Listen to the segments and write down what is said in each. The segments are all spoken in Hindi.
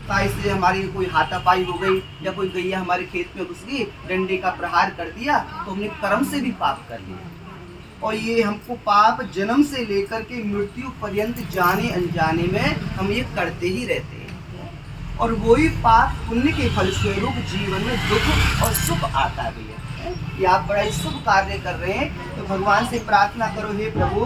से हमारी कोई हाथापाई हो गई या कोई गैया हमारे खेत में घुस गई, डंडे का प्रहार कर दिया तो हमने कर्म से भी पाप कर लिया। और ये हमको पाप जन्म से लेकर के मृत्यु पर्यंत जाने अनजाने में हम ये करते ही रहते हैं। और वही पाप पुण्य के फलस्वरूप जीवन में दुख और सुख आता भी है। ये आप बड़ा ही शुभ कार्य कर रहे हैं, तो भगवान से प्रार्थना करो, हे प्रभु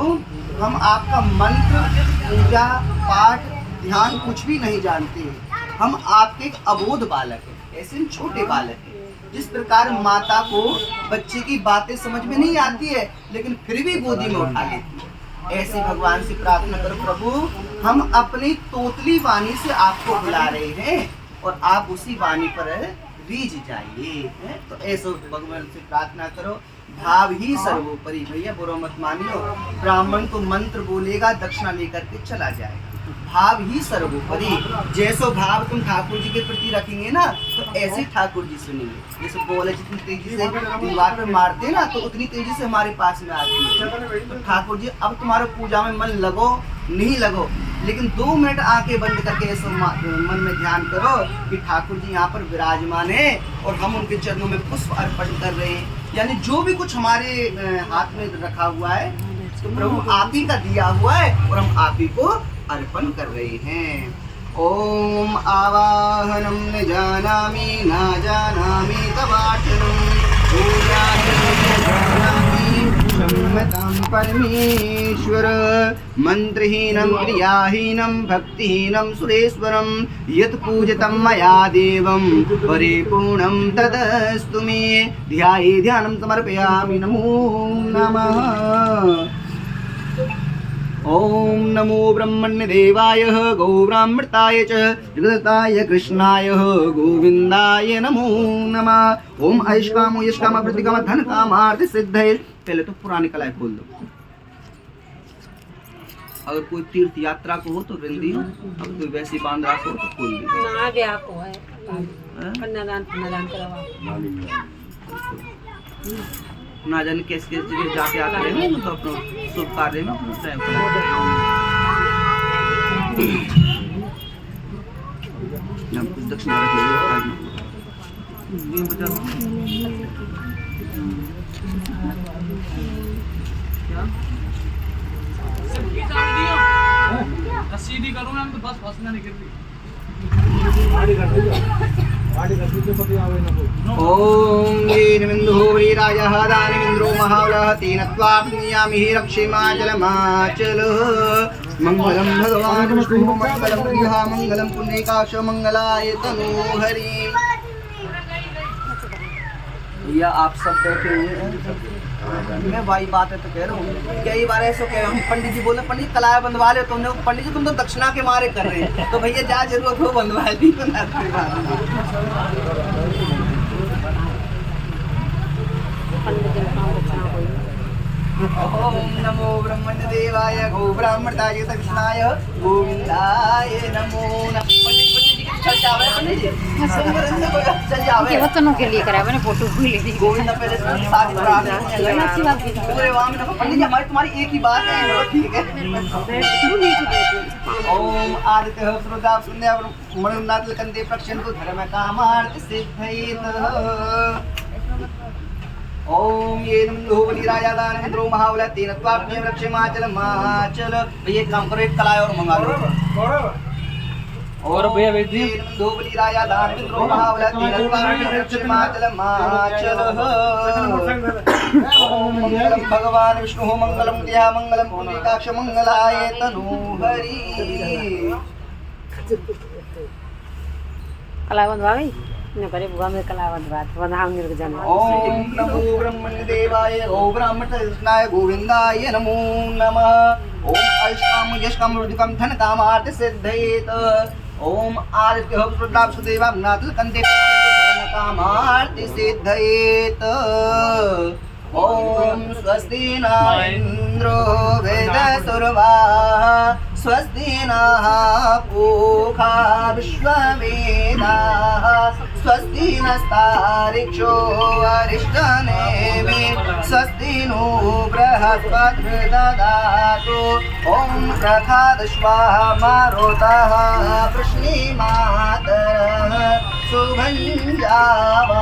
हम आपका मंत्र पूजा पाठ ध्यान कुछ भी नहीं जानते हैं, हम आपके एक अबोध बालक हैं, ऐसे छोटे बालक हैं। जिस प्रकार माता को बच्चे की बातें समझ में नहीं आती है लेकिन फिर भी गोदी में उठा लेती है, ऐसे भगवान से प्रार्थना करो, प्रभु हम अपनी तोतली वाणी से आपको बुला रहे हैं और आप उसी वाणी पर रीझ जाइए। तो ऐसे भगवान से प्रार्थना करो। भाव ही सर्वोपरि, भैया बुरा मत मानियो, ब्राह्मण तो मंत्र बोलेगा दक्षिणा लेकर के चला जाएगा, भाव ही सर्वोपरि। जैसो भाव तुम ठाकुर जी के प्रति रखेंगे ना तो ऐसे ठाकुर जी सुनेंगे। जैसे बोले जितनी तेजी से दीवार पे मारते हैं ना तो उतनी तेजी से हमारे पास में आती है। तो ठाकुर जी अब तुम्हारे पूजा में मन लगो नहीं लगो, लेकिन 2 मिनट आंखें बंद करके ऐसे मन में ध्यान करो कि ठाकुर जी यहाँ पर विराजमान है और हम उनके चरणों में पुष्प अर्पण कर रहे हैं। यानी जो भी कुछ हमारे हाथ में रखा हुआ है तो प्रभु आप ही का दिया हुआ है और हम आप ही को अर्पण कर रहे हैं। ओम आवाहनम न जानामि न जानामि तवार्चनम क्षम्यतां परमेश्वर। मंत्रहीनं क्रियाहीनं भक्तिहीनं सुरेश्वरं यत् पूजितं मया देवं परिपूर्णं तदस्तु मे। ध्याये ध्यानं समर्पयामि। नमो नमः। ओम नमो ब्रह्मण्य देवाय गौब्राह्मृताय च जगदताय कृष्णाय गोविंदाय नमो नमः। ओम ऐष्कामो यष्काम वृद्धिकाम धन कामार्थ सिद्धये। पहले तो पुरानी कलाएं खोल दो। अगर कोई तीर्थ यात्रा को हो तो रिंदी हो, अब कोई वैसी बांद्रा को हो तो खोल दी। ना भी आपको है कन्यादान करवा ना जाने किस किस जगह जाके आते हैं तो अपना शुभ कार्य में अपना टाइम कुछ दक्षिणा सीधी करूँ ना तो बस फंसना नहीं गिरती। ओम वीरमिन्दुः वीरायः दानमिन्द्रो महाबलः तेन त्वाप्नुयामि रक्षेमाचलमाचलः। मंगलम भगवान विष्णुः मंगलम प्रियः मंगलम पुण्डरीकाक्ष मंगलाय तनोहरि। भैया आप सब बैठे हुए हैं, मैं भाई बात है तो कह रहा हूँ। कई बार ऐसा कह रहा हूँ, पंडित जी बोले पंडित कलाएं बंधवा ले, तुमने पंडित जी तुम तो दक्षिणा के मारे कर रहे हैं, तो भैया जहाँ जरूरत हो बंधवा दी। ओम नमो ब्रह्मण्य देवाय गो ब्राह्मणाय कृष्णाय गोविंदाय नमो नमः। चल जावे पंडित जी, चल जावे बच्चों के लिए करा मैंने फोटो भी ले ली। गोविंदा पहले सारी अच्छी बात है। पूरे वहां में पंडित जी हमारी तुम्हारी एक ही बात है, ठीक है। ओम आदित्य श्रोता सुंदया मणिनाथ कंदे प्रक्षन्तु धर्म कामार्थ सिद्धयेत। ओम ये नमो बलिराजा दानमिन्द्रो महाबल तेन त्वाप्नुयामि रक्षेमाचलमाचल। भैया एक काम करो, एक कलाय और मंगा लो। और भैया बेटी दो बलिराजा दानमिन्द्रो महाबल तेन त्वाप्नुयामि रक्षेमाचलमाचल। ओम मंगलम भगवान विष्णुः मंगलम प्रियः मंगलम पुण्डरीकाक्ष मंगलाय तनोहरि। कला बंधवाई न करे बुआ में कला बंधाम निर्ग जन। ओम नमो ब्रह्मण्य देवाय गो ब्राह्मण कृष्णाय गोविंदाय नमो नमः। ओम ऐष्काम यष्काम वृद्धिकाम धन कामार्थ सिद्धयेत। ओम आदित्य प्रताप सुदेवा नाथ कंदे धन कामार्थ सिद्धयेत। ओम स्वस्ति न इंद्रो वेदसुरवाः स्वस्ति नः पूषा विश्ववेदाः स्वस्ति नस्तार्क्ष्यो अरिष्टनेमिः स्वस्ति नो बृहस्पतिर्दधातु। ओम प्रखाद स्वाहा मारुतः वृष्णिमात् शोभन जावा